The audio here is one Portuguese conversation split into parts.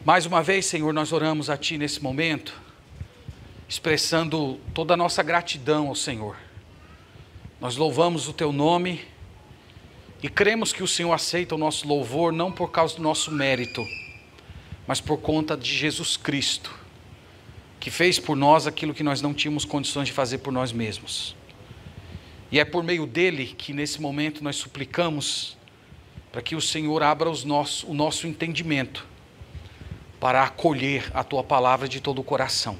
Mais uma vez, Senhor, nós oramos a Ti nesse momento, expressando toda a nossa gratidão ao Senhor. Nós louvamos o Teu nome e cremos que o Senhor aceita o nosso louvor não por causa do nosso mérito, mas por conta de Jesus Cristo, que fez por nós aquilo que nós não tínhamos condições de fazer por nós mesmos. E é por meio dele que nesse momento nós suplicamos para que o Senhor abra o nosso entendimento para acolher a Tua palavra de todo o coração.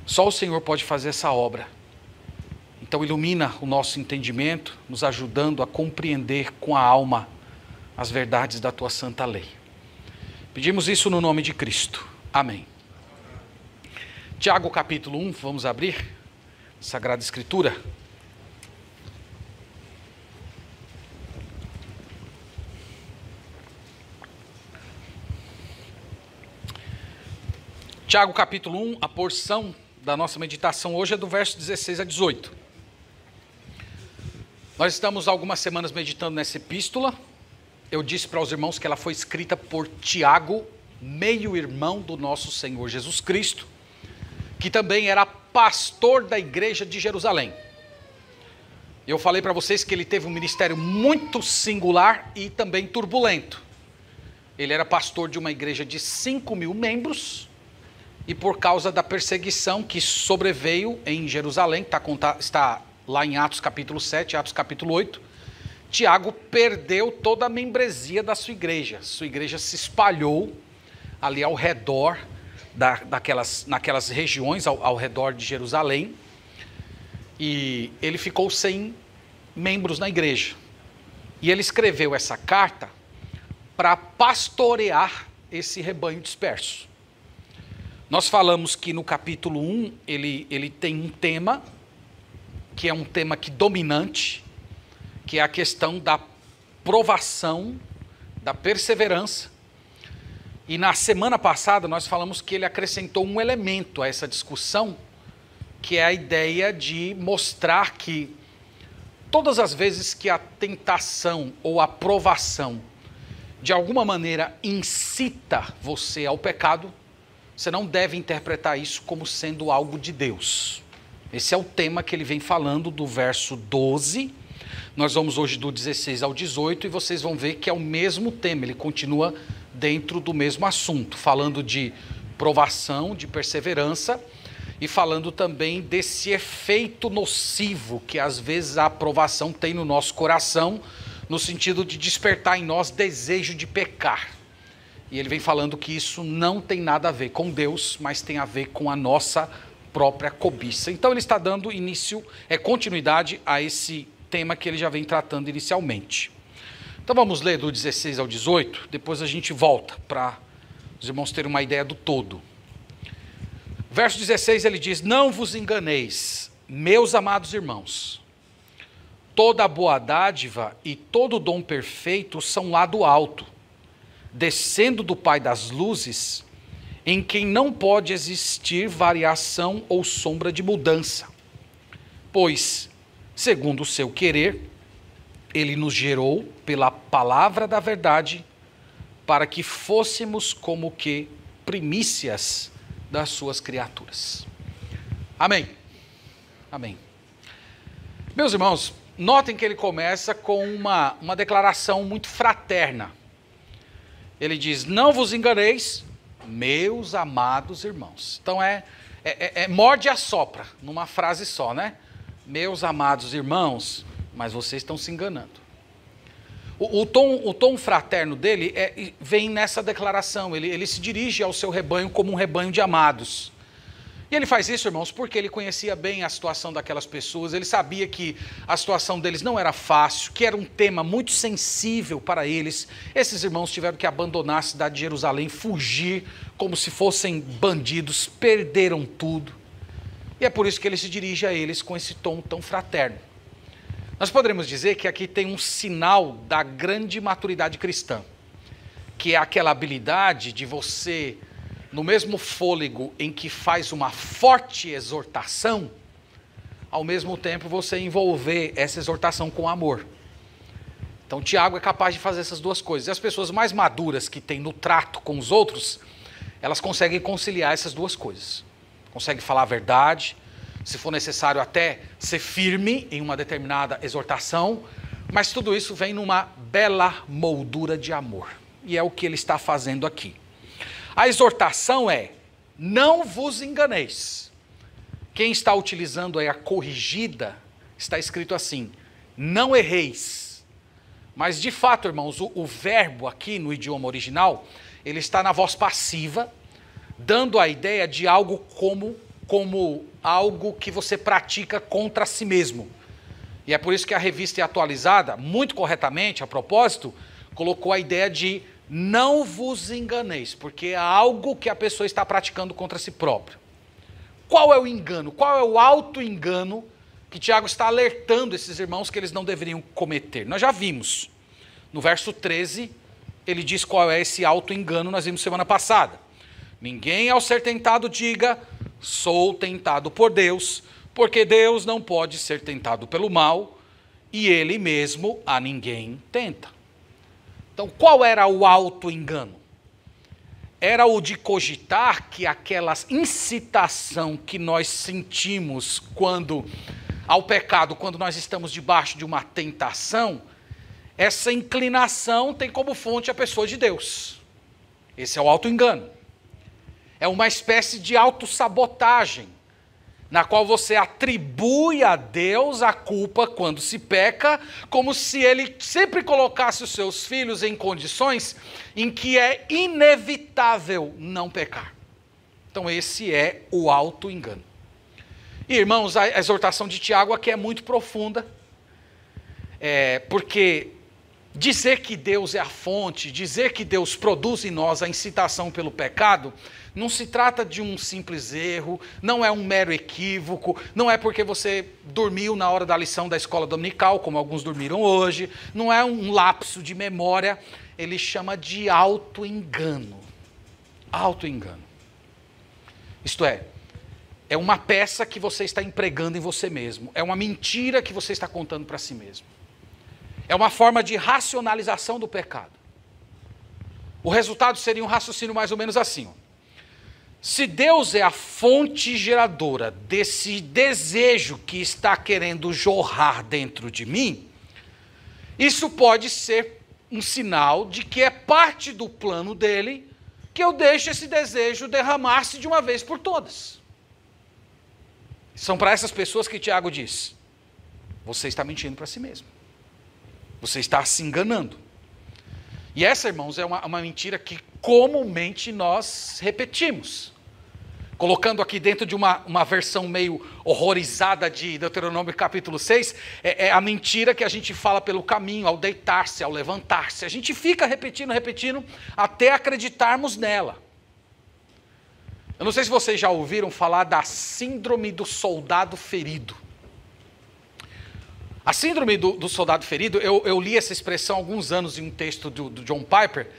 Só o Senhor pode fazer essa obra. Então ilumina o nosso entendimento, nos ajudando a compreender com a alma as verdades da Tua santa lei. Pedimos isso no nome de Cristo. Amém. Tiago capítulo 1, vamos abrir, Sagrada Escritura. Tiago capítulo 1, a porção da nossa meditação hoje é do verso 16 a 18. Nós estamos algumas semanas meditando nessa epístola. Eu disse para os irmãos que ela foi escrita por Tiago, meio-irmão do nosso Senhor Jesus Cristo, que também era pastor da igreja de Jerusalém. Eu falei para vocês que ele teve um ministério muito singular e também turbulento. Ele era pastor de uma igreja de 5.000 membros, e por causa da perseguição que sobreveio em Jerusalém, está lá em Atos capítulo 7, Atos capítulo 8, Tiago perdeu toda a membresia da sua igreja. Sua igreja se espalhou ali ao redor, naquelas regiões ao redor de Jerusalém, e ele ficou sem membros na igreja. E ele escreveu essa carta para pastorear esse rebanho disperso. Nós falamos que no capítulo 1 ele tem um tema, que é um tema dominante, que é a questão da provação, da perseverança. E na semana passada nós falamos que ele acrescentou um elemento a essa discussão, que é a ideia de mostrar que todas as vezes que a tentação ou a provação de alguma maneira incita você ao pecado, você não deve interpretar isso como sendo algo de Deus. Esse é o tema que ele vem falando do verso 12. Nós vamos hoje do 16 ao 18 e vocês vão ver que é o mesmo tema. Ele continua dentro do mesmo assunto, falando de provação, de perseverança e falando também desse efeito nocivo que às vezes a aprovação tem no nosso coração, no sentido de despertar em nós desejo de pecar. E ele vem falando que isso não tem nada a ver com Deus, mas tem a ver com a nossa própria cobiça. Então ele está dando continuidade a esse tema que ele já vem tratando inicialmente. Então vamos ler do 16 ao 18, depois a gente volta para os irmãos terem uma ideia do todo. Verso 16 ele diz: não vos enganeis, meus amados irmãos, toda boa dádiva e todo dom perfeito são lá do alto, descendo do Pai das luzes, em quem não pode existir variação ou sombra de mudança. Pois, segundo o seu querer, ele nos gerou pela palavra da verdade, para que fôssemos como que primícias das suas criaturas. Amém. Amém. Meus irmãos, notem que ele começa com uma declaração muito fraterna. Ele diz: não vos enganeis, meus amados irmãos. Então morde e assopra, numa frase só, né? Meus amados irmãos, mas vocês estão se enganando. O tom fraterno dele vem nessa declaração. Ele se dirige ao seu rebanho como um rebanho de amados. E ele faz isso, irmãos, porque ele conhecia bem a situação daquelas pessoas. Ele sabia que a situação deles não era fácil, que era um tema muito sensível para eles. Esses irmãos tiveram que abandonar a cidade de Jerusalém, fugir como se fossem bandidos, perderam tudo. E é por isso que ele se dirige a eles com esse tom tão fraterno. Nós poderíamos dizer que aqui tem um sinal da grande maturidade cristã, que é aquela habilidade de você, no mesmo fôlego em que faz uma forte exortação, ao mesmo tempo você envolver essa exortação com amor. Então Tiago é capaz de fazer essas duas coisas. E as pessoas mais maduras que têm no trato com os outros, elas conseguem conciliar essas duas coisas. Conseguem falar a verdade, se for necessário até ser firme em uma determinada exortação, mas tudo isso vem numa bela moldura de amor. E é o que ele está fazendo aqui. A exortação é: não vos enganeis. Quem está utilizando aí a corrigida, está escrito assim: não erreis. Mas de fato, irmãos, o verbo aqui no idioma original, ele está na voz passiva, dando a ideia de algo como algo que você pratica contra si mesmo. E é por isso que a revista atualizada, muito corretamente, a propósito, colocou a ideia de não vos enganeis, porque é algo que a pessoa está praticando contra si própria. Qual é o engano? Qual é o auto-engano que Tiago está alertando esses irmãos que eles não deveriam cometer? Nós já vimos. No verso 13, ele diz qual é esse auto-engano, nós vimos semana passada. Ninguém ao ser tentado diga, sou tentado por Deus, porque Deus não pode ser tentado pelo mal, e ele mesmo a ninguém tenta. Então, qual era o auto-engano? Era o de cogitar que aquela incitação que nós sentimos ao pecado, quando nós estamos debaixo de uma tentação, essa inclinação tem como fonte a pessoa de Deus. Esse é o auto-engano. É uma espécie de autossabotagem, na qual você atribui a Deus a culpa quando se peca, como se ele sempre colocasse os seus filhos em condições em que é inevitável não pecar. Então esse é o auto-engano. E, irmãos, a exortação de Tiago aqui é muito profunda, porque dizer que Deus é a fonte, dizer que Deus produz em nós a incitação pelo pecado, não se trata de um simples erro, não é um mero equívoco, não é porque você dormiu na hora da lição da escola dominical, como alguns dormiram hoje, não é um lapso de memória, ele chama de auto-engano. Auto-engano. Isto é uma peça que você está empregando em você mesmo, é uma mentira que você está contando para si mesmo. É uma forma de racionalização do pecado. O resultado seria um raciocínio mais ou menos assim. Se Deus é a fonte geradora desse desejo que está querendo jorrar dentro de mim, isso pode ser um sinal de que é parte do plano dele que eu deixe esse desejo derramar-se de uma vez por todas. São para essas pessoas que Tiago diz: você está mentindo para si mesmo. Você está se enganando. E essa, irmãos, é uma mentira que comumente nós repetimos. Colocando aqui dentro de uma versão meio horrorizada de Deuteronômio capítulo 6, é a mentira que a gente fala pelo caminho, ao deitar-se, ao levantar-se. A gente fica repetindo, até acreditarmos nela. Eu não sei se vocês já ouviram falar da síndrome do soldado ferido. A síndrome do soldado ferido, eu li essa expressão há alguns anos em um texto do John Piper,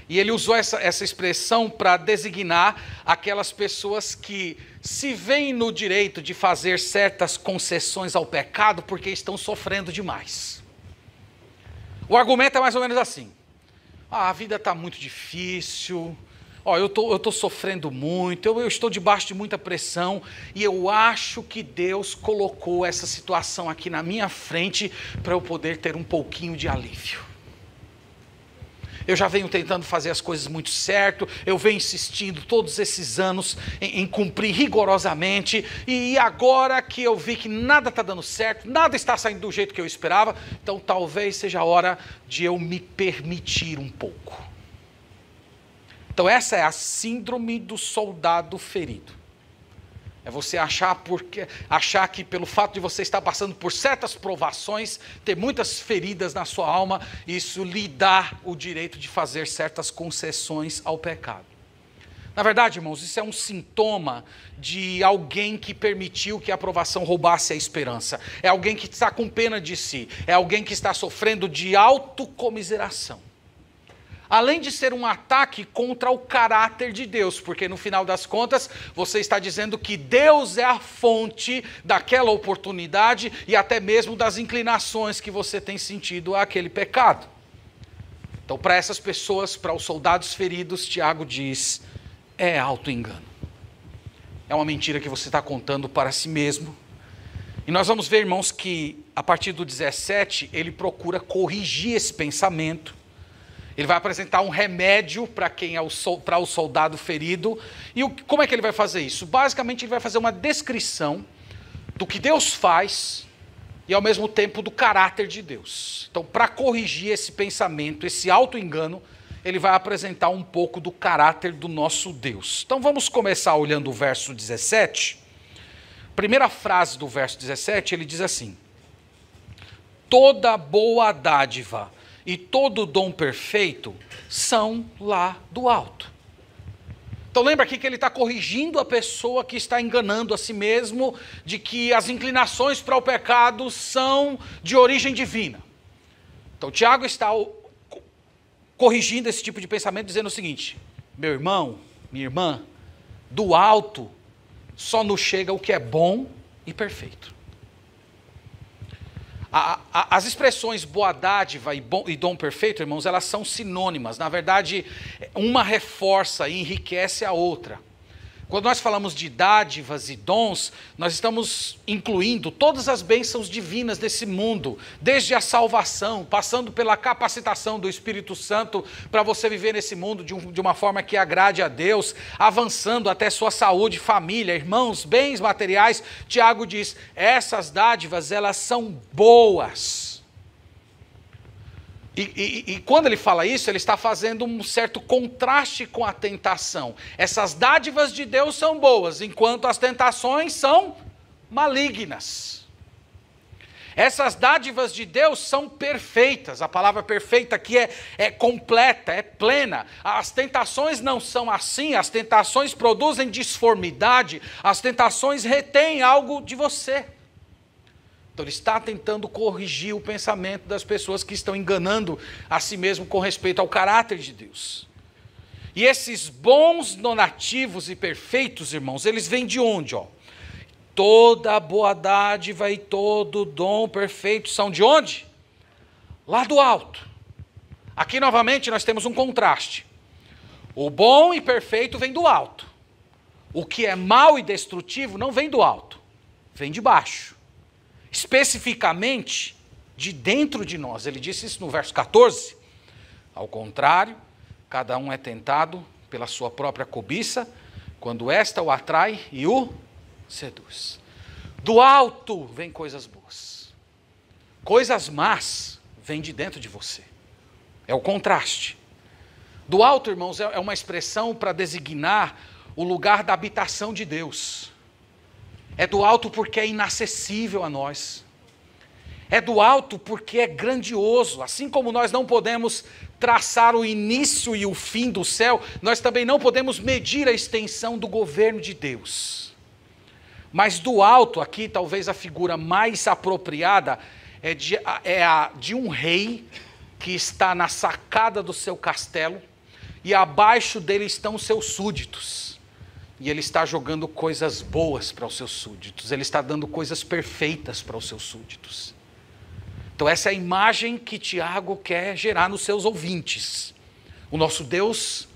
e ele usou essa expressão para designar aquelas pessoas que se veem no direito de fazer certas concessões ao pecado porque estão sofrendo demais. O argumento é mais ou menos assim: a vida está muito difícil, eu estou sofrendo muito, eu estou debaixo de muita pressão, e eu acho que Deus colocou essa situação aqui na minha frente para eu poder ter um pouquinho de alívio. Eu já venho tentando fazer as coisas muito certo, eu venho insistindo todos esses anos em cumprir rigorosamente, e agora que eu vi que nada está dando certo, nada está saindo do jeito que eu esperava, então talvez seja a hora de eu me permitir um pouco. Então essa é a síndrome do soldado ferido. É você achar que pelo fato de você estar passando por certas provações, ter muitas feridas na sua alma, isso lhe dá o direito de fazer certas concessões ao pecado. Na verdade, irmãos, isso é um sintoma de alguém que permitiu que a provação roubasse a esperança. É alguém que está com pena de si. É alguém que está sofrendo de autocomiseração. além de ser um ataque contra o caráter de Deus, porque no final das contas, você está dizendo que Deus é a fonte daquela oportunidade e até mesmo das inclinações que você tem sentido àquele pecado. Então, para essas pessoas, para os soldados feridos, Tiago diz, é auto-engano. É uma mentira que você está contando para si mesmo. E nós vamos ver, irmãos, que a partir do 17, ele procura corrigir esse pensamento. Ele vai apresentar um remédio para para o soldado ferido. E como é que ele vai fazer isso? Basicamente, ele vai fazer uma descrição do que Deus faz e, ao mesmo tempo, do caráter de Deus. Então, para corrigir esse pensamento, esse auto-engano, ele vai apresentar um pouco do caráter do nosso Deus. Então, vamos começar olhando o verso 17. Primeira frase do verso 17, ele diz assim: toda boa dádiva e todo dom perfeito são lá do alto. Então lembra aqui que ele está corrigindo a pessoa que está enganando a si mesmo de que as inclinações para o pecado são de origem divina. Então Tiago está corrigindo esse tipo de pensamento, dizendo o seguinte: meu irmão, minha irmã, do alto só nos chega o que é bom e perfeito. As expressões boa dádiva e dom perfeito, irmãos, elas são sinônimas. Na verdade, uma reforça e enriquece a outra. Quando nós falamos de dádivas e dons, nós estamos incluindo todas as bênçãos divinas desse mundo, desde a salvação, passando pela capacitação do Espírito Santo para você viver nesse mundo de uma forma que agrade a Deus, avançando até sua saúde, família, irmãos, bens materiais. Tiago diz, essas dádivas, elas são boas. E quando ele fala isso, ele está fazendo um certo contraste com a tentação. Essas dádivas de Deus são boas, enquanto as tentações são malignas. Essas dádivas de Deus são perfeitas. A palavra perfeita aqui é completa, é plena. As tentações não são assim, as tentações produzem disformidade, as tentações retêm algo de você. Então ele está tentando corrigir o pensamento das pessoas que estão enganando a si mesmo com respeito ao caráter de Deus. E esses bons donativos e perfeitos, irmãos, eles vêm de onde? Toda boa dádiva e todo dom perfeito são de onde? Lá do alto. Aqui novamente nós temos um contraste. O bom e perfeito vem do alto. O que é mau e destrutivo não vem do alto, vem de baixo. Especificamente de dentro de nós. Ele disse isso no verso 14. Ao contrário, cada um é tentado pela sua própria cobiça, quando esta o atrai e o seduz. Do alto vem coisas boas. Coisas más vêm de dentro de você. É o contraste. Do alto, irmãos, é uma expressão para designar o lugar da habitação de Deus. É do alto porque é inacessível a nós. É do alto porque é grandioso. Assim como nós não podemos traçar o início e o fim do céu, nós também não podemos medir a extensão do governo de Deus. Mas do alto, aqui talvez a figura mais apropriada é a de um rei que está na sacada do seu castelo e abaixo dele estão os seus súditos. E ele está jogando coisas boas para os seus súditos. Ele está dando coisas perfeitas para os seus súditos. Então essa é a imagem que Tiago quer gerar nos seus ouvintes. O nosso Deus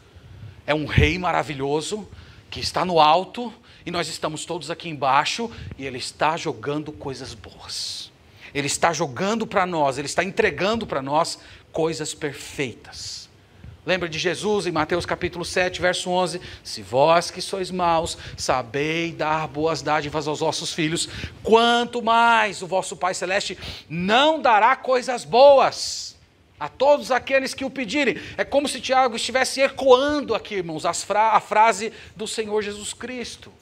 é um rei maravilhoso que está no alto e nós estamos todos aqui embaixo e ele está jogando coisas boas. Ele está jogando para nós, ele está entregando para nós coisas perfeitas. Lembra de Jesus em Mateus capítulo 7, verso 11? Se vós que sois maus, sabei dar boas dádivas aos vossos filhos, quanto mais o vosso Pai Celeste não dará coisas boas a todos aqueles que o pedirem. É como se Tiago estivesse ecoando aqui, irmãos, a frase do Senhor Jesus Cristo.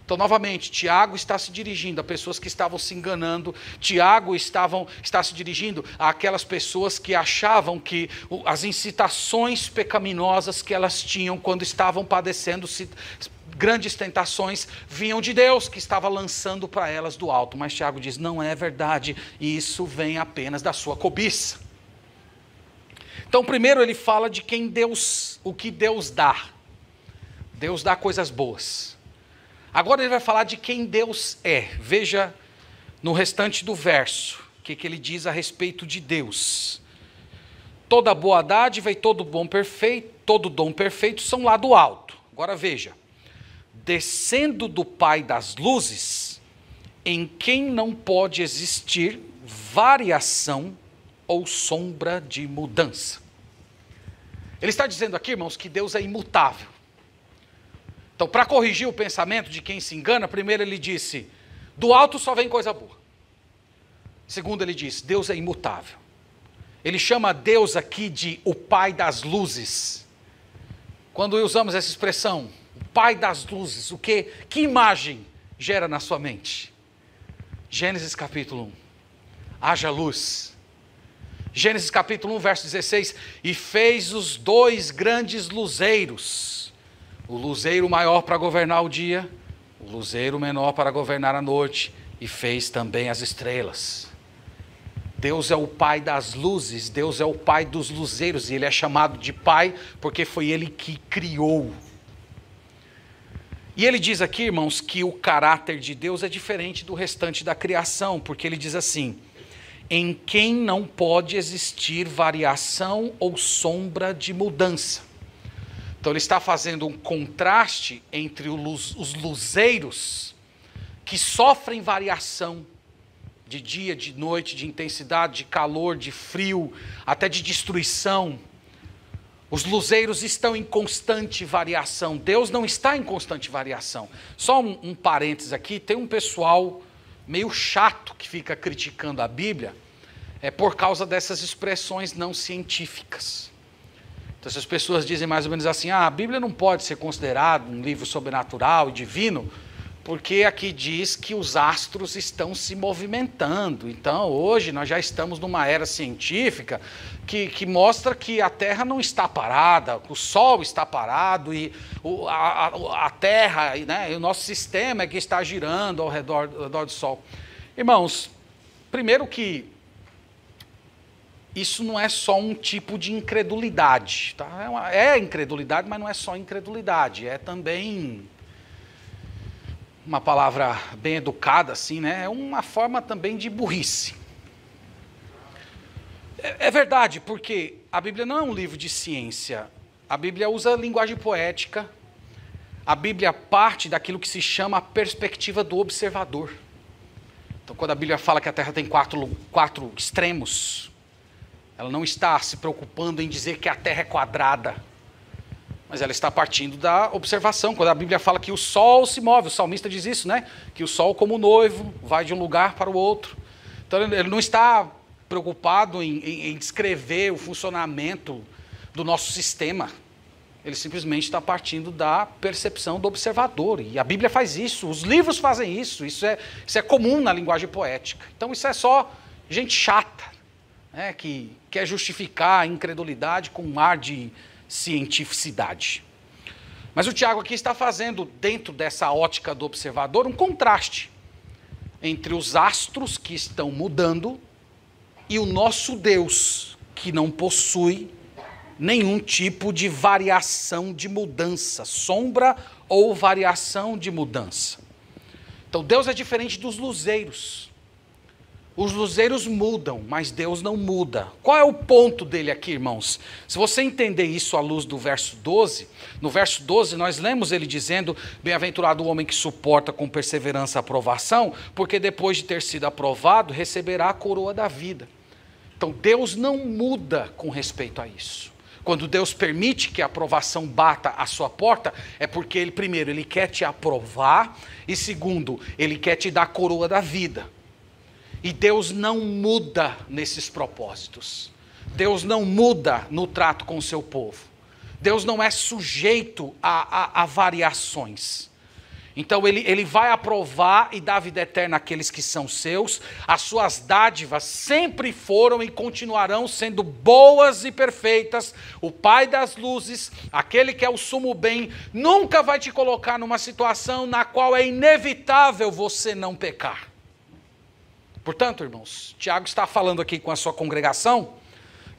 Então, novamente, Tiago está se dirigindo a pessoas que estavam se enganando. Tiago está se dirigindo àquelas pessoas que achavam que as incitações pecaminosas que elas tinham quando estavam padecendo grandes tentações vinham de Deus, que estava lançando para elas do alto. Mas Tiago diz, não é verdade, isso vem apenas da sua cobiça. Então, primeiro ele fala de quem Deus, o que Deus dá. Deus dá coisas boas. Agora ele vai falar de quem Deus é. Veja no restante do verso, o que ele diz a respeito de Deus. Toda boa dádiva e todo dom perfeito são lá do alto. Agora veja, descendo do Pai das luzes, em quem não pode existir variação ou sombra de mudança. Ele está dizendo aqui, irmãos, que Deus é imutável. Então, para corrigir o pensamento de quem se engana, primeiro ele disse, do alto só vem coisa boa. Segundo ele diz, Deus é imutável. Ele chama Deus aqui de o Pai das luzes. Quando usamos essa expressão, o Pai das luzes, que imagem gera na sua mente? Gênesis capítulo 1, haja luz. Gênesis capítulo 1, verso 16, e fez os 2 grandes luzeiros, o luzeiro maior para governar o dia, o luzeiro menor para governar a noite, e fez também as estrelas. Deus é o Pai das luzes, Deus é o Pai dos luzeiros, e Ele é chamado de Pai porque foi Ele que criou. E ele diz aqui, irmãos, que o caráter de Deus é diferente do restante da criação, porque ele diz assim, em quem não pode existir variação ou sombra de mudança. Então ele está fazendo um contraste entre os luzeiros que sofrem variação de dia, de noite, de intensidade, de calor, de frio, até de destruição. Os luzeiros estão em constante variação. Deus não está em constante variação. Só um parênteses aqui, tem um pessoal meio chato que fica criticando a Bíblia, por causa dessas expressões não científicas. Então essas pessoas dizem mais ou menos assim, a Bíblia não pode ser considerada um livro sobrenatural e divino, porque aqui diz que os astros estão se movimentando. Então, hoje, nós já estamos numa era científica que mostra que a Terra não está parada, o Sol está parado e a Terra, né, e o nosso sistema é que está girando ao redor do Sol. Irmãos, primeiro que isso não é só um tipo de incredulidade. Tá? É incredulidade, mas não é só incredulidade, é também... uma palavra bem educada, assim, né? É uma forma também de burrice. É verdade, porque a Bíblia não é um livro de ciência. A Bíblia usa linguagem poética. A Bíblia parte daquilo que se chama a perspectiva do observador. Então, quando a Bíblia fala que a Terra tem quatro extremos, ela não está se preocupando em dizer que a Terra é quadrada, mas ela está partindo da observação. Quando a Bíblia fala que o sol se move, o salmista diz isso, né? Que o sol, como noivo, vai de um lugar para o outro. Então ele não está preocupado em descrever o funcionamento do nosso sistema. Ele simplesmente está partindo da percepção do observador. E a Bíblia faz isso, os livros fazem isso. Isso é comum na linguagem poética. Então isso é só gente chata, né? Que quer justificar a incredulidade com um ar de cientificidade. Mas o Tiago aqui está fazendo, dentro dessa ótica do observador, um contraste entre os astros que estão mudando e o nosso Deus, que não possui nenhum tipo de variação de mudança, sombra ou variação de mudança. Então Deus é diferente dos luzeiros. Os luzeiros mudam, mas Deus não muda. Qual é o ponto dele aqui, irmãos? Se você entender isso à luz do verso 12, no verso 12 nós lemos ele dizendo, bem-aventurado o homem que suporta com perseverança a provação, porque depois de ter sido aprovado, receberá a coroa da vida. Então Deus não muda com respeito a isso. Quando Deus permite que a aprovação bata à sua porta, é porque Ele, primeiro, Ele quer te aprovar, e segundo, Ele quer te dar a coroa da vida. E Deus não muda nesses propósitos. Deus não muda no trato com o seu povo. Deus não é sujeito a variações. Então ele vai aprovar e dar vida eterna àqueles que são seus. As suas dádivas sempre foram e continuarão sendo boas e perfeitas. O Pai das luzes, aquele que é o sumo bem, nunca vai te colocar numa situação na qual é inevitável você não pecar. Portanto, irmãos, Tiago está falando aqui com a sua congregação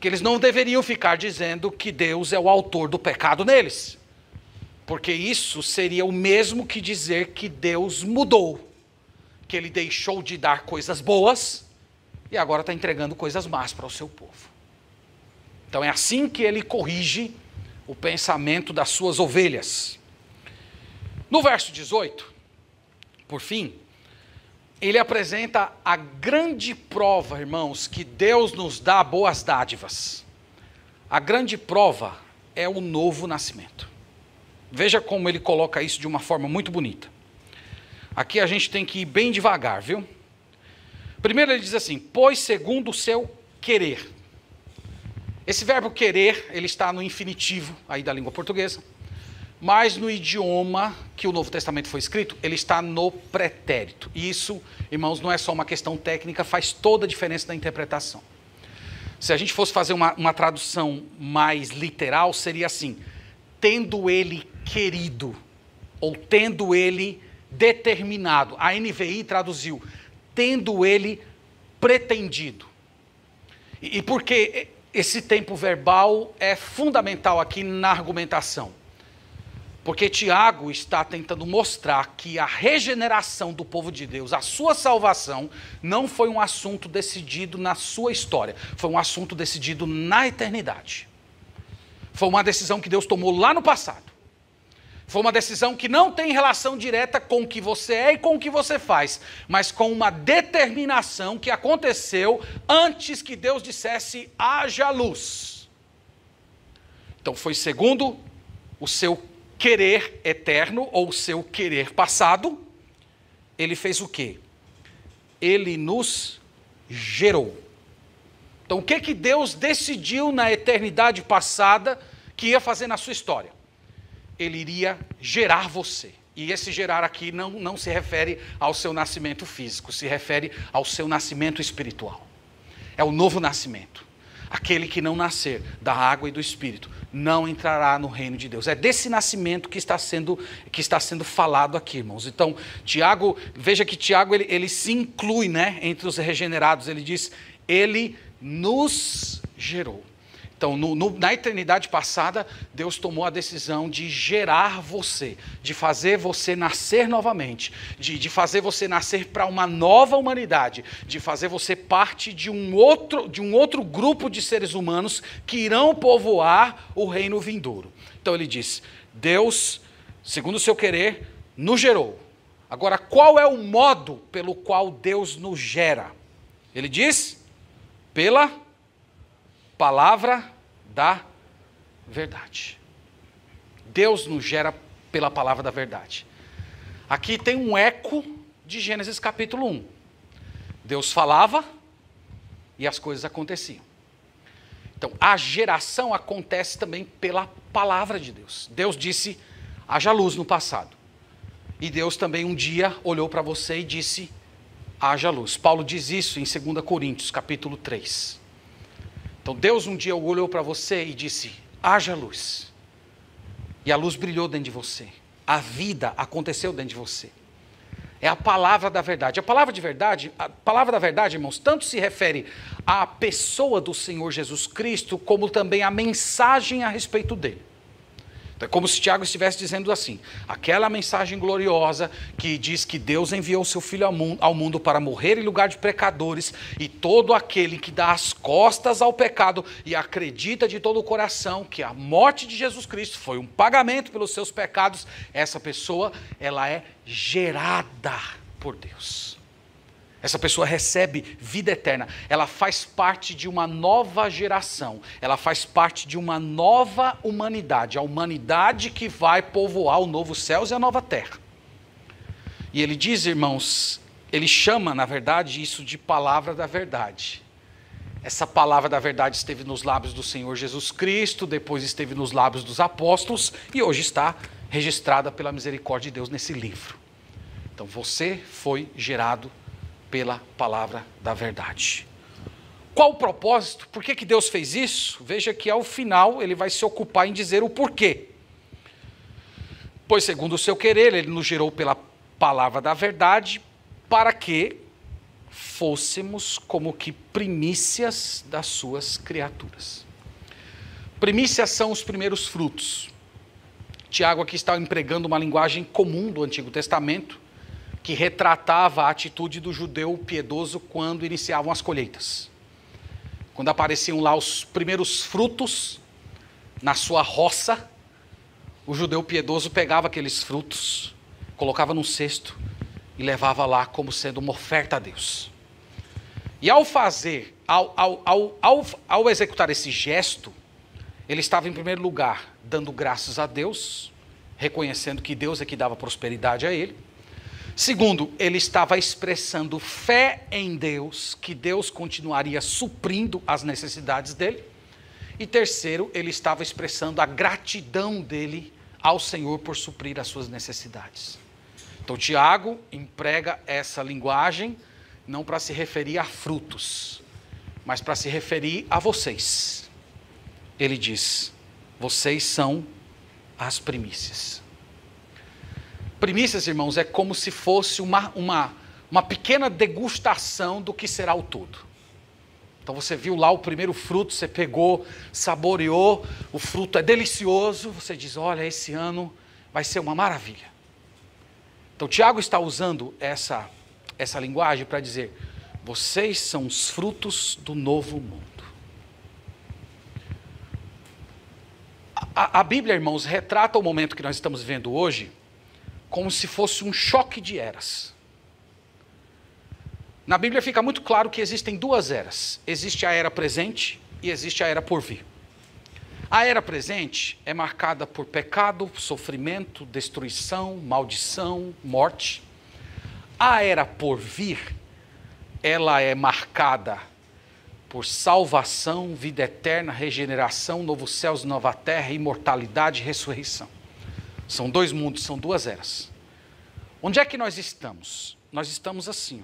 que eles não deveriam ficar dizendo que Deus é o autor do pecado neles. Porque isso seria o mesmo que dizer que Deus mudou, que ele deixou de dar coisas boas e agora está entregando coisas más para o seu povo. Então é assim que ele corrige o pensamento das suas ovelhas. No verso 18, por fim, ele apresenta a grande prova, irmãos, que Deus nos dá boas dádivas. A grande prova é o novo nascimento. Veja como ele coloca isso de uma forma muito bonita. Aqui a gente tem que ir bem devagar, viu? Primeiro ele diz assim, pois segundo o seu querer. Esse verbo querer, ele está no infinitivo aí da língua portuguesa, mas no idioma que o Novo Testamento foi escrito, ele está no pretérito. E isso, irmãos, não é só uma questão técnica, faz toda a diferença na interpretação. Se a gente fosse fazer uma tradução mais literal, seria assim, tendo ele querido, ou tendo ele determinado. A NVI traduziu, tendo ele pretendido. E por que esse tempo verbal é fundamental aqui na argumentação? Porque Tiago está tentando mostrar que a regeneração do povo de Deus, a sua salvação, não foi um assunto decidido na sua história, foi um assunto decidido na eternidade. Foi uma decisão que Deus tomou lá no passado. Foi uma decisão que não tem relação direta com o que você é e com o que você faz, mas com uma determinação que aconteceu antes que Deus dissesse, haja luz. Então foi segundo o seu querer eterno, ou o seu querer passado, ele fez o quê? Ele nos gerou. Então o que Deus decidiu na eternidade passada que ia fazer na sua história? Ele iria gerar você. E esse gerar aqui não se refere ao seu nascimento físico, se refere ao seu nascimento espiritual. É o novo nascimento. Aquele que não nascer da água e do Espírito não entrará no reino de Deus. É desse nascimento que está sendo falado aqui, irmãos. Então, Tiago, veja que Tiago ele se inclui, né, entre os regenerados. Ele diz, ele nos gerou. Então, na eternidade passada, Deus tomou a decisão de gerar você, de fazer você nascer novamente, de fazer você nascer para uma nova humanidade, de fazer você parte de um outro grupo de seres humanos que irão povoar o reino vindouro. Então ele diz, Deus, segundo o seu querer, nos gerou. Agora, qual é o modo pelo qual Deus nos gera? Ele diz, pela palavra da verdade. Deus nos gera pela palavra da verdade. Aqui tem um eco de Gênesis capítulo 1. Deus falava e as coisas aconteciam. Então, a geração acontece também pela palavra de Deus. Deus disse, haja luz no passado. E Deus também um dia olhou para você e disse, haja luz. Paulo diz isso em 2 Coríntios, capítulo 3. Então Deus um dia olhou para você e disse, haja luz. E a luz brilhou dentro de você. A vida aconteceu dentro de você. É a palavra da verdade. A palavra da verdade, irmãos, tanto se refere à pessoa do Senhor Jesus Cristo, como também à mensagem a respeito dele. É como se Tiago estivesse dizendo assim, aquela mensagem gloriosa que diz que Deus enviou seu Filho ao mundo para morrer em lugar de pecadores, e todo aquele que dá as costas ao pecado e acredita de todo o coração que a morte de Jesus Cristo foi um pagamento pelos seus pecados, essa pessoa, ela é gerada por Deus. Essa pessoa recebe vida eterna, ela faz parte de uma nova geração, ela faz parte de uma nova humanidade, a humanidade que vai povoar o novo céus e a nova terra. E ele diz, irmãos, ele chama, na verdade, isso de palavra da verdade. Essa palavra da verdade esteve nos lábios do Senhor Jesus Cristo, depois esteve nos lábios dos apóstolos e hoje está registrada pela misericórdia de Deus nesse livro. Então você foi gerado pela palavra da verdade. Qual o propósito? Por que Deus fez isso? Veja que ao final ele vai se ocupar em dizer o porquê. Pois segundo o seu querer, ele nos gerou pela palavra da verdade, para que fôssemos como que primícias das suas criaturas. Primícias são os primeiros frutos. Tiago aqui está empregando uma linguagem comum do Antigo Testamento, que retratava a atitude do judeu piedoso quando iniciavam as colheitas. Quando apareciam lá os primeiros frutos na sua roça, o judeu piedoso pegava aqueles frutos, colocava num cesto e levava lá como sendo uma oferta a Deus. E ao executar esse gesto, ele estava em primeiro lugar dando graças a Deus, reconhecendo que Deus é que dava prosperidade a ele. Segundo, ele estava expressando fé em Deus, que Deus continuaria suprindo as necessidades dele. E terceiro, ele estava expressando a gratidão dele ao Senhor por suprir as suas necessidades. Então, Tiago emprega essa linguagem não para se referir a frutos, mas para se referir a vocês. Ele diz: vocês são as primícias. Primícias, irmãos, é como se fosse uma pequena degustação do que será o todo. Então você viu lá o primeiro fruto, você pegou, saboreou, o fruto é delicioso, você diz: olha, esse ano vai ser uma maravilha. Então Tiago está usando essa linguagem para dizer: vocês são os frutos do novo mundo. A Bíblia, irmãos, retrata o momento que nós estamos vivendo hoje como se fosse um choque de eras. Na Bíblia fica muito claro que existem duas eras. Existe a era presente e existe a era por vir. A era presente é marcada por pecado, sofrimento, destruição, maldição, morte. A era por vir, ela é marcada por salvação, vida eterna, regeneração, novos céus, nova terra, imortalidade e ressurreição. São dois mundos, são duas eras. Onde é que nós estamos? Nós estamos assim.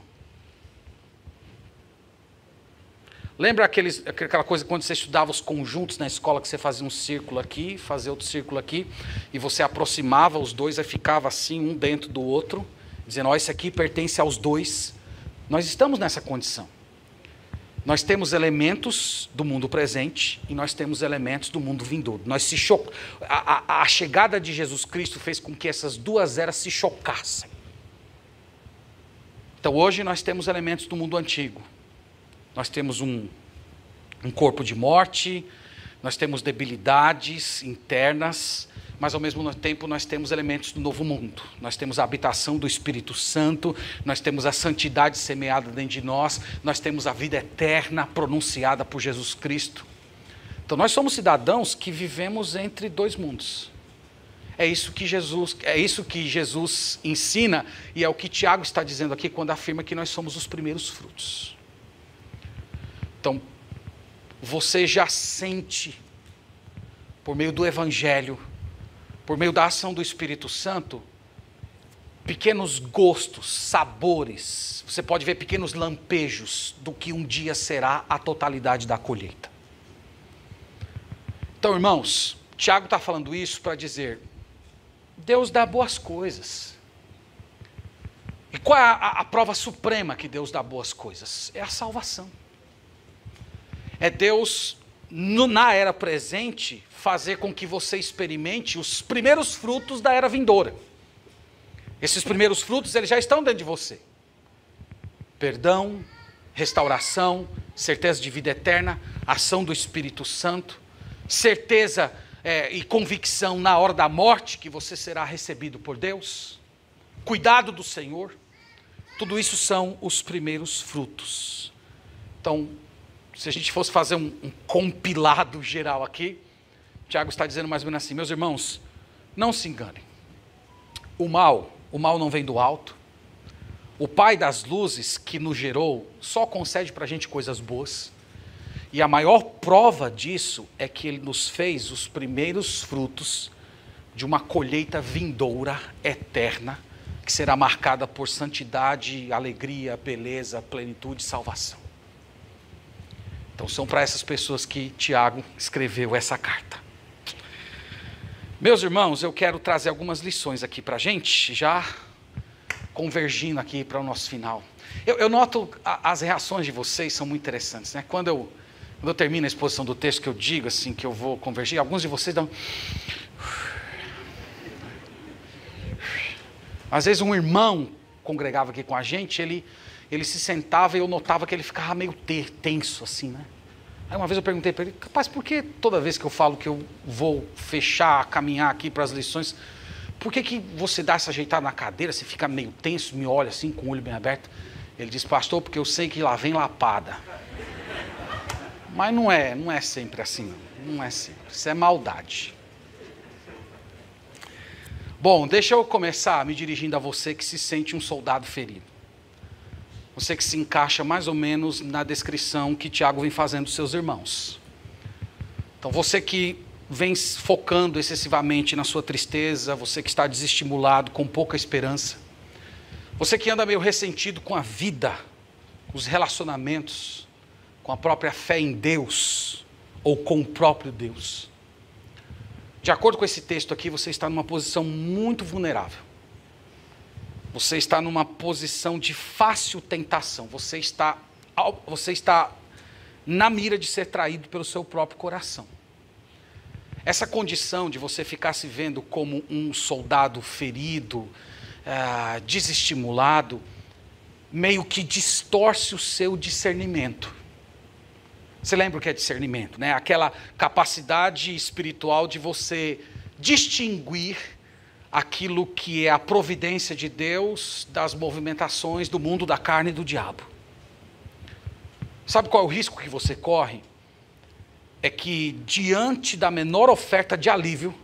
Lembra aquela coisa quando você estudava os conjuntos na escola, que você fazia um círculo aqui, fazia outro círculo aqui, e você aproximava os dois, aí ficava assim, um dentro do outro, dizendo: ó, esse aqui pertence aos dois. Nós estamos nessa condição. Nós temos elementos do mundo presente e nós temos elementos do mundo vindouro. A chegada de Jesus Cristo fez com que essas duas eras se chocassem. Então hoje nós temos elementos do mundo antigo. Nós temos um corpo de morte, nós temos debilidades internas, mas ao mesmo tempo nós temos elementos do novo mundo. Nós temos a habitação do Espírito Santo, nós temos a santidade semeada dentro de nós, nós temos a vida eterna pronunciada por Jesus Cristo. Então nós somos cidadãos que vivemos entre dois mundos. É isso que Jesus ensina, e é o que Tiago está dizendo aqui quando afirma que nós somos os primeiros frutos. Então, você já sente, por meio do Evangelho, por meio da ação do Espírito Santo, pequenos gostos, sabores. Você pode ver pequenos lampejos do que um dia será a totalidade da colheita. Então, irmãos, Tiago está falando isso para dizer: Deus dá boas coisas. E qual é a prova suprema que Deus dá boas coisas? É a salvação. É Deus, na era presente, fazer com que você experimente os primeiros frutos da era vindoura. Esses primeiros frutos, eles já estão dentro de você. Perdão, restauração, certeza de vida eterna, ação do Espírito Santo, certeza e convicção na hora da morte que você será recebido por Deus, cuidado do Senhor. Tudo isso são os primeiros frutos. Então, se a gente fosse fazer um compilado geral aqui, Tiago está dizendo mais ou menos assim: meus irmãos, não se enganem. O mal não vem do alto. O Pai das luzes que nos gerou só concede para a gente coisas boas. E a maior prova disso é que Ele nos fez os primeiros frutos de uma colheita vindoura, eterna, que será marcada por santidade, alegria, beleza, plenitude e salvação. Então são para essas pessoas que Tiago escreveu essa carta. Meus irmãos, eu quero trazer algumas lições aqui para a gente, já convergindo aqui para o nosso final. Eu noto as reações de vocês são muito interessantes, né? Quando eu termino a exposição do texto, que eu digo assim, que eu vou convergir, alguns de vocês dão... Às vezes um irmão congregava aqui com a gente, ele se sentava e eu notava que ele ficava meio tenso assim, né? Aí uma vez eu perguntei para ele, rapaz, por que toda vez que eu falo que eu vou fechar, caminhar aqui para as lições, por que você dá essa ajeitada na cadeira, você fica meio tenso, me olha assim, com o olho bem aberto? Ele disse, pastor, porque eu sei que lá vem lapada. Mas não é sempre assim, não é sempre, isso é maldade. Bom, deixa eu começar me dirigindo a você que se sente um soldado ferido. Você que se encaixa mais ou menos na descrição que Tiago vem fazendo dos seus irmãos. Então você que vem focando excessivamente na sua tristeza, você que está desestimulado, com pouca esperança, você que anda meio ressentido com a vida, com os relacionamentos, com a própria fé em Deus, ou com o próprio Deus. De acordo com esse texto aqui, você está numa posição muito vulnerável. Você está numa posição de fácil tentação. Você está na mira de ser traído pelo seu próprio coração. Essa condição de você ficar se vendo como um soldado ferido, desestimulado, meio que distorce o seu discernimento. Você lembra o que é discernimento, né? Aquela capacidade espiritual de você distinguir aquilo que é a providência de Deus das movimentações do mundo, da carne e do diabo. Sabe qual é o risco que você corre? É que diante da menor oferta de alívio,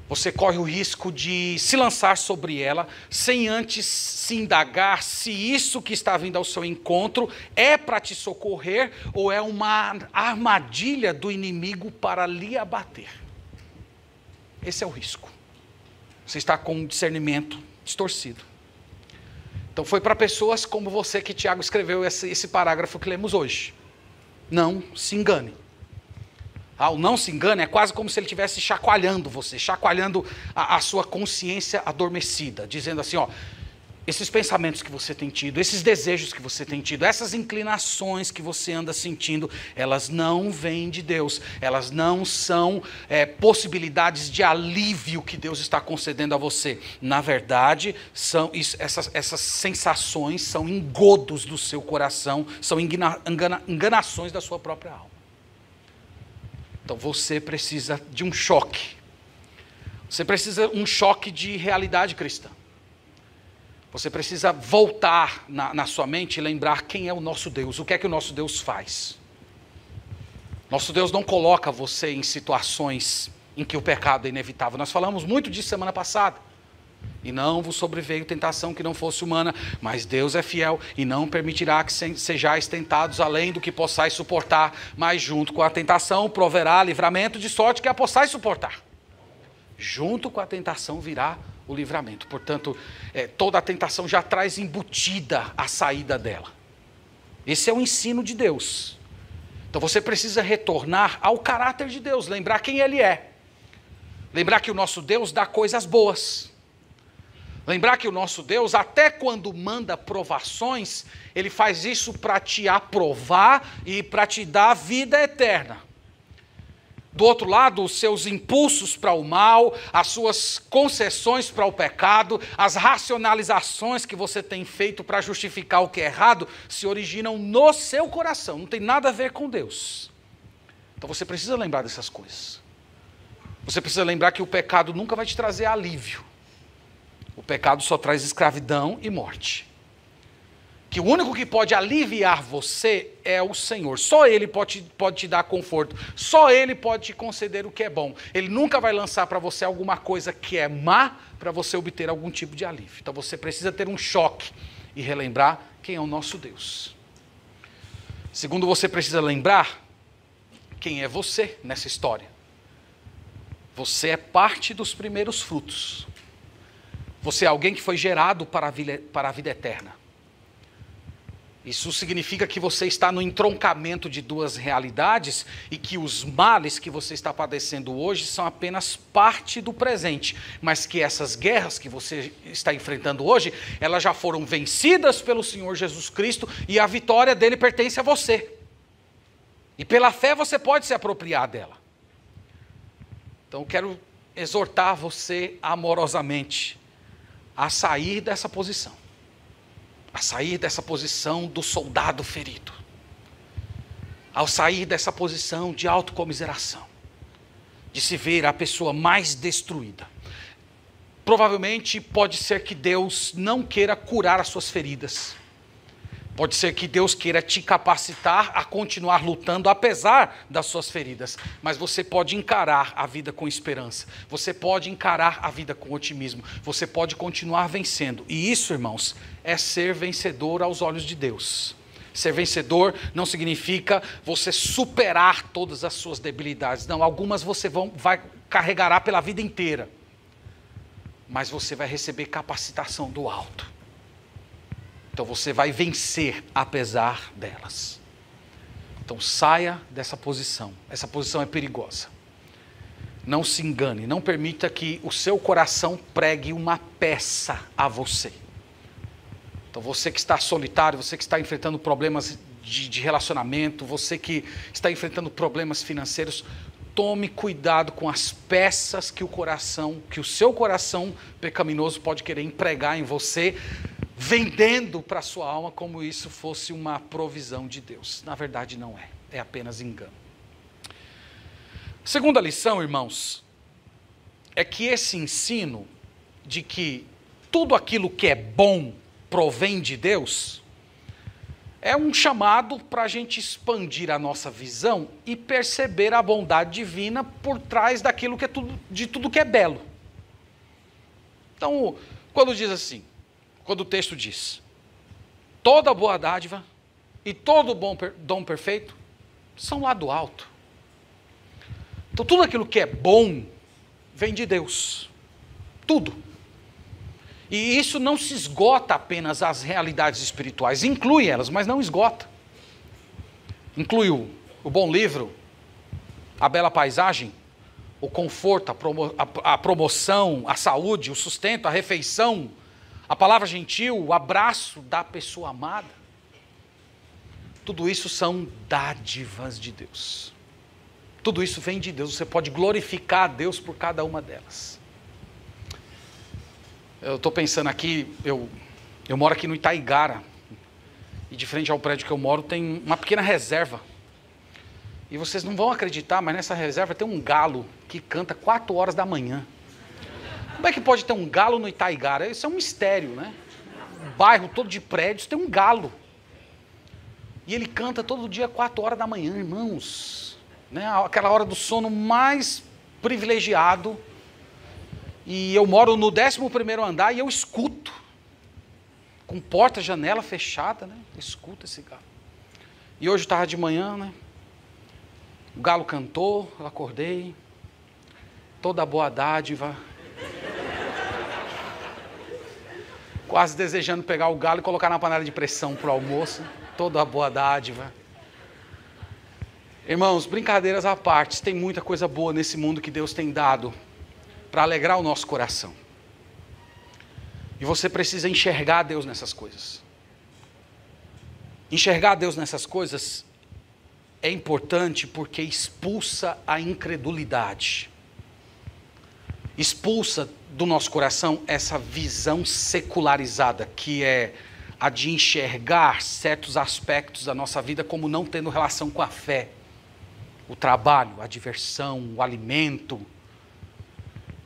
você corre o risco de se lançar sobre ela, sem antes se indagar se isso que está vindo ao seu encontro é para te socorrer ou é uma armadilha do inimigo para lhe abater. Esse é o risco. Você está com um discernimento distorcido. Então foi para pessoas como você que Tiago escreveu esse parágrafo que lemos hoje. Não se engane. O não se engane é quase como se ele estivesse chacoalhando você, chacoalhando a sua consciência adormecida, dizendo assim, esses pensamentos que você tem tido, esses desejos que você tem tido, essas inclinações que você anda sentindo, elas não vêm de Deus, elas não são possibilidades de alívio que Deus está concedendo a você. Na verdade, essas sensações são engodos do seu coração, são enganações da sua própria alma. Então você precisa de um choque. Você precisa de um choque de realidade cristã. Você precisa voltar na sua mente e lembrar quem é o nosso Deus, o que é que o nosso Deus faz. Nosso Deus não coloca você em situações em que o pecado é inevitável. Nós falamos muito disso semana passada. E não vos sobreveio tentação que não fosse humana, mas Deus é fiel e não permitirá que sejais tentados além do que possais suportar, mas junto com a tentação proverá livramento de sorte que a possais suportar. Junto com a tentação virá o livramento. Portanto, toda a tentação já traz embutida a saída dela. Esse é o ensino de Deus. Então você precisa retornar ao caráter de Deus, lembrar quem Ele é. Lembrar que o nosso Deus dá coisas boas. Lembrar que o nosso Deus, até quando manda provações, Ele faz isso para te aprovar e para te dar vida eterna. Do outro lado, os seus impulsos para o mal, as suas concessões para o pecado, as racionalizações que você tem feito para justificar o que é errado, se originam no seu coração, não tem nada a ver com Deus. Então você precisa lembrar dessas coisas. Você precisa lembrar que o pecado nunca vai te trazer alívio. O pecado só traz escravidão e morte. Que o único que pode aliviar você é o Senhor. Só Ele pode te dar conforto. Só Ele pode te conceder o que é bom. Ele nunca vai lançar para você alguma coisa que é má para você obter algum tipo de alívio. Então você precisa ter um choque e relembrar quem é o nosso Deus. Segundo, você precisa lembrar quem é você nessa história. Você é parte dos primeiros frutos. Você é alguém que foi gerado para a vida eterna. Isso significa que você está no entroncamento de duas realidades e que os males que você está padecendo hoje são apenas parte do presente, mas que essas guerras que você está enfrentando hoje, elas já foram vencidas pelo Senhor Jesus Cristo e a vitória dele pertence a você. E pela fé você pode se apropriar dela. Então eu quero exortar você amorosamente a sair dessa posição. A sair dessa posição do soldado ferido. Ao sair dessa posição de autocomiseração. De se ver a pessoa mais destruída. Provavelmente pode ser que Deus não queira curar as suas feridas. Pode ser que Deus queira te capacitar a continuar lutando apesar das suas feridas. Mas você pode encarar a vida com esperança. Você pode encarar a vida com otimismo. Você pode continuar vencendo. E isso, irmãos, é ser vencedor aos olhos de Deus. Ser vencedor não significa você superar todas as suas debilidades. Não, algumas você carregará pela vida inteira. Mas você vai receber capacitação do alto. Então você vai vencer apesar delas. Então saia dessa posição. Essa posição é perigosa. Não se engane, não permita que o seu coração pregue uma peça a você. Então você que está solitário, você que está enfrentando problemas de relacionamento, você que está enfrentando problemas financeiros, tome cuidado com as peças que o seu coração pecaminoso pode querer empregar em você, vendendo para a sua alma como isso fosse uma provisão de Deus. Na verdade não é, é apenas engano. Segunda lição, irmãos, é que esse ensino de que tudo aquilo que é bom provém de Deus, é um chamado para a gente expandir a nossa visão e perceber a bondade divina por trás daquilo que é de tudo que é belo. Então, quando diz assim, quando o texto diz, toda boa dádiva e todo bom dom perfeito são lá do alto. Então tudo aquilo que é bom vem de Deus. Tudo. E isso não se esgota apenas às realidades espirituais, inclui elas, mas não esgota. Inclui o bom livro, a bela paisagem, o conforto, a promoção, a saúde, o sustento, a refeição, a palavra gentil, o abraço da pessoa amada. Tudo isso são dádivas de Deus. Tudo isso vem de Deus. Você pode glorificar a Deus por cada uma delas. Eu estou pensando aqui, eu moro aqui no Itaigara. E de frente ao prédio que eu moro tem uma pequena reserva. E vocês não vão acreditar, mas nessa reserva tem um galo que canta 4 horas da manhã. Como é que pode ter um galo no Itaigara? Isso é um mistério, né? Um bairro todo de prédios tem um galo. E ele canta todo dia 4 horas da manhã, irmãos. Né? Aquela hora do sono mais privilegiado. E eu moro no 11º andar e eu escuto. Com porta, janela fechada, né? Eu escuto esse galo. E hoje estava de manhã, né? O galo cantou, eu acordei. Toda boa dádiva. Quase desejando pegar o galo e colocar na panela de pressão para o almoço. Toda boa dádiva. Irmãos, brincadeiras à parte, tem muita coisa boa nesse mundo que Deus tem dado para alegrar o nosso coração. E você precisa enxergar Deus nessas coisas. Enxergar Deus nessas coisas é importante porque expulsa a incredulidade. Expulsa do nosso coração essa visão secularizada, que é a de enxergar certos aspectos da nossa vida como não tendo relação com a fé. O trabalho, a diversão, o alimento.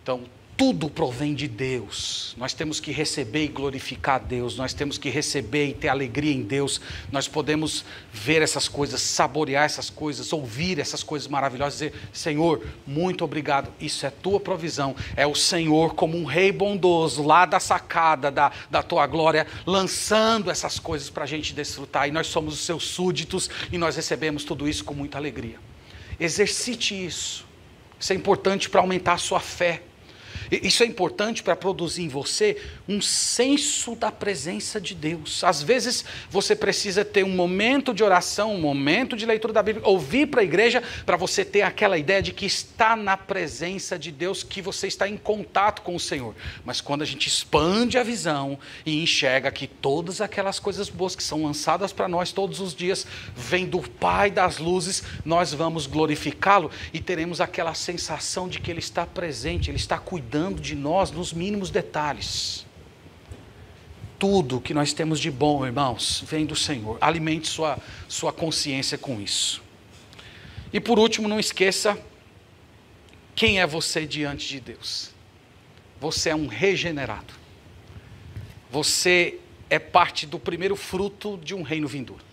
Então, tudo provém de Deus. Nós temos que receber e glorificar a Deus. Nós temos que receber e ter alegria em Deus. Nós podemos ver essas coisas, saborear essas coisas, ouvir essas coisas maravilhosas e dizer, Senhor, muito obrigado. Isso é tua provisão. É o Senhor como um rei bondoso lá da sacada da tua glória, lançando essas coisas para a gente desfrutar. E nós somos os seus súditos e nós recebemos tudo isso com muita alegria. Exercite isso. Isso é importante para aumentar a sua fé. Isso é importante para produzir em você um senso da presença de Deus. Às vezes você precisa ter um momento de oração, um momento de leitura da Bíblia, ouvir para a igreja, para você ter aquela ideia de que está na presença de Deus, que você está em contato com o Senhor. Mas quando a gente expande a visão e enxerga que todas aquelas coisas boas que são lançadas para nós todos os dias vêm do Pai das luzes, nós vamos glorificá-lo e teremos aquela sensação de que Ele está presente, Ele está cuidando de nós nos mínimos detalhes. Tudo que nós temos de bom, irmãos, vem do Senhor. Alimente sua consciência com isso. E por último, não esqueça quem é você diante de Deus. Você é um regenerado. Você é parte do primeiro fruto de um reino vindouro.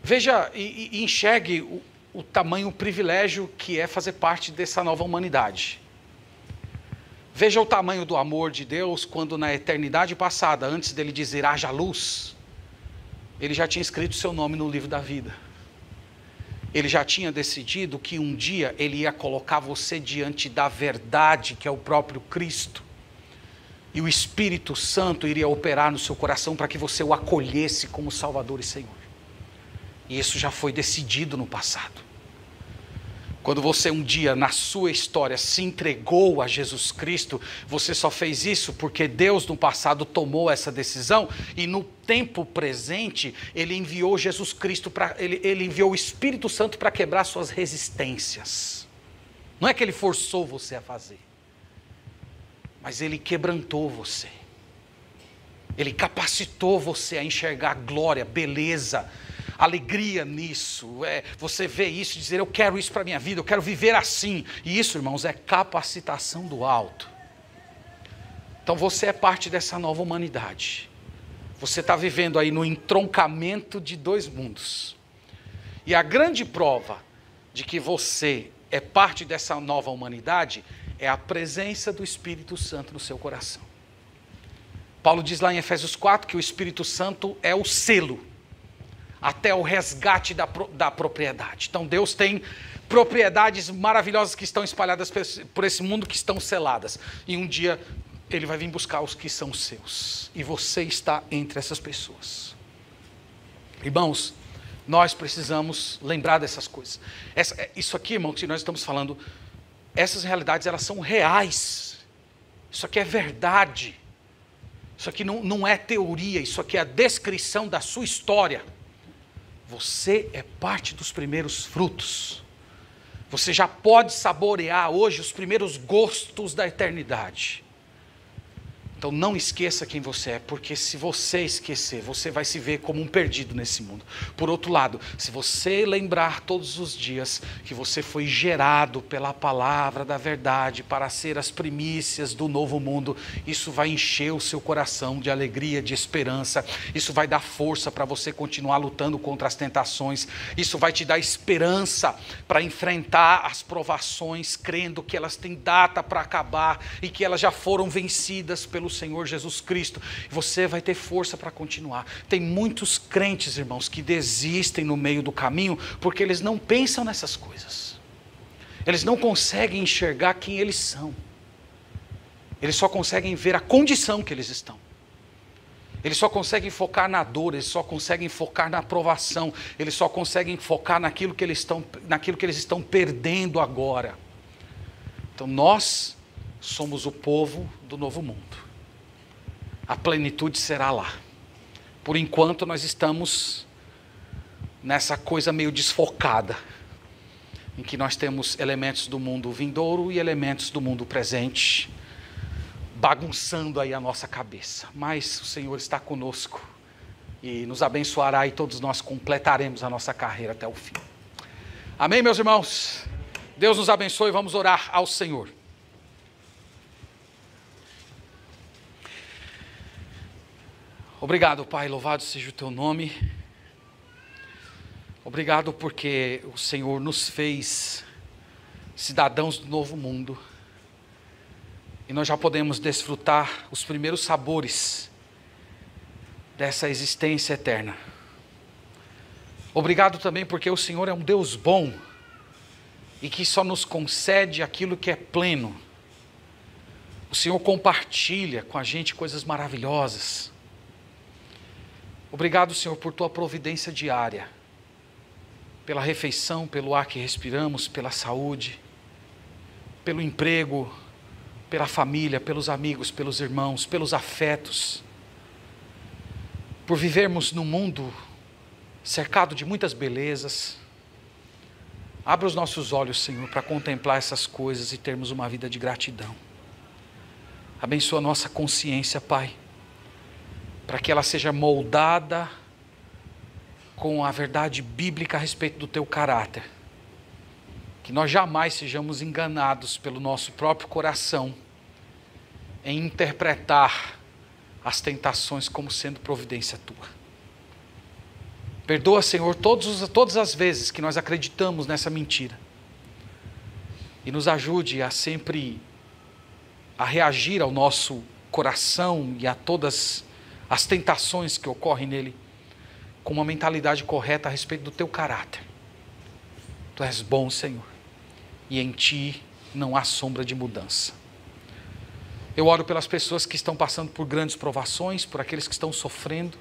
Veja e enxergue o tamanho, o privilégio que é fazer parte dessa nova humanidade. Veja o tamanho do amor de Deus quando na eternidade passada, antes dele dizer haja luz, ele já tinha escrito seu nome no livro da vida. Ele já tinha decidido que um dia ele ia colocar você diante da verdade, que é o próprio Cristo. E o Espírito Santo iria operar no seu coração para que você o acolhesse como Salvador e Senhor. E isso já foi decidido no passado. Quando você um dia na sua história se entregou a Jesus Cristo, você só fez isso porque Deus no passado tomou essa decisão e no tempo presente Ele enviou Jesus Cristo, Ele enviou o Espírito Santo para quebrar suas resistências. Não é que Ele forçou você a fazer, mas Ele quebrantou você. Ele capacitou você a enxergar glória, beleza, alegria nisso, você vê isso e dizer, eu quero isso para a minha vida, eu quero viver assim. E isso, irmãos, é capacitação do alto. Então você é parte dessa nova humanidade. Você está vivendo aí no entroncamento de dois mundos. E a grande prova de que você é parte dessa nova humanidade é a presença do Espírito Santo no seu coração. Paulo diz lá em Efésios 4 que o Espírito Santo é o selo até o resgate da propriedade. Então Deus tem propriedades maravilhosas que estão espalhadas por esse mundo, que estão seladas. E um dia Ele vai vir buscar os que são seus. E você está entre essas pessoas. Irmãos, nós precisamos lembrar dessas coisas. Isso aqui, irmão, que nós estamos falando, essas realidades, elas são reais. Isso aqui é verdade. Isso aqui não é teoria, isso aqui é a descrição da sua história. Você é parte dos primeiros frutos. Você já pode saborear hoje os primeiros gostos da eternidade. Então não esqueça quem você é, porque se você esquecer, você vai se ver como um perdido nesse mundo. Por outro lado, se você lembrar todos os dias que você foi gerado pela palavra da verdade para ser as primícias do novo mundo, isso vai encher o seu coração de alegria, de esperança. Isso vai dar força para você continuar lutando contra as tentações. Isso vai te dar esperança para enfrentar as provações, crendo que elas têm data para acabar e que elas já foram vencidas pelo Senhor Jesus Cristo. Você vai ter força para continuar. Tem muitos crentes, irmãos, que desistem no meio do caminho porque eles não pensam nessas coisas. Eles não conseguem enxergar quem eles são. Eles só conseguem ver a condição que eles estão. Eles só conseguem focar na dor, eles só conseguem focar na provação, eles só conseguem focar naquilo que eles estão perdendo agora. Então nós somos o povo do novo mundo. A plenitude será lá. Por enquanto nós estamos nessa coisa meio desfocada, em que nós temos elementos do mundo vindouro e elementos do mundo presente, bagunçando aí a nossa cabeça. Mas o Senhor está conosco e nos abençoará e todos nós completaremos a nossa carreira até o fim. Amém, meus irmãos? Deus nos abençoe e vamos orar ao Senhor. Obrigado, Pai, louvado seja o Teu nome. Obrigado porque o Senhor nos fez cidadãos do novo mundo. E nós já podemos desfrutar os primeiros sabores dessa existência eterna. Obrigado também porque o Senhor é um Deus bom e que só nos concede aquilo que é pleno. Senhor compartilha com a gente coisas maravilhosas. Obrigado, Senhor, por tua providência diária, pela refeição, pelo ar que respiramos, pela saúde, pelo emprego, pela família, pelos amigos, pelos irmãos, pelos afetos, por vivermos num mundo cercado de muitas belezas. Abra os nossos olhos, Senhor, para contemplar essas coisas e termos uma vida de gratidão. Abençoa a nossa consciência, Pai, para que ela seja moldada com a verdade bíblica a respeito do teu caráter. Que nós jamais sejamos enganados pelo nosso próprio coração em interpretar as tentações como sendo providência tua. Perdoa, Senhor, todas as vezes que nós acreditamos nessa mentira. E nos ajude a sempre reagir ao nosso coração e a todas as tentações que ocorrem nele com uma mentalidade correta a respeito do teu caráter. Tu és bom, Senhor, e em ti não há sombra de mudança. Eu oro pelas pessoas que estão passando por grandes provações, por aqueles que estão sofrendo.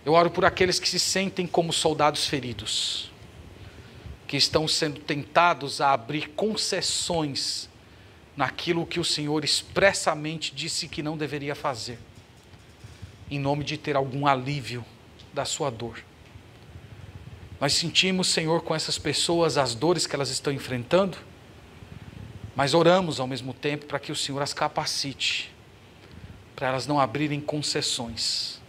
Eu oro por aqueles que se sentem como soldados feridos, que estão sendo tentados a abrir concessões naquilo que o Senhor expressamente disse que não deveria fazer, em nome de ter algum alívio da sua dor. Nós sentimos, Senhor, com essas pessoas as dores que elas estão enfrentando, mas oramos ao mesmo tempo para que o Senhor as capacite, para elas não abrirem concessões,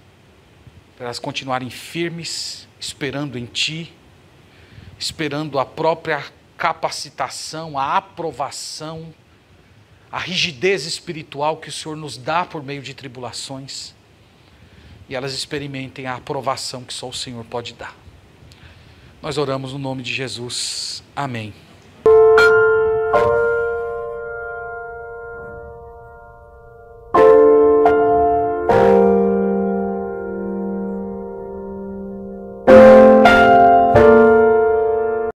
para elas continuarem firmes, esperando em Ti, esperando a própria capacitação, a aprovação, a rigidez espiritual que o Senhor nos dá por meio de tribulações, e elas experimentem a aprovação que só o Senhor pode dar. Nós oramos no nome de Jesus. Amém.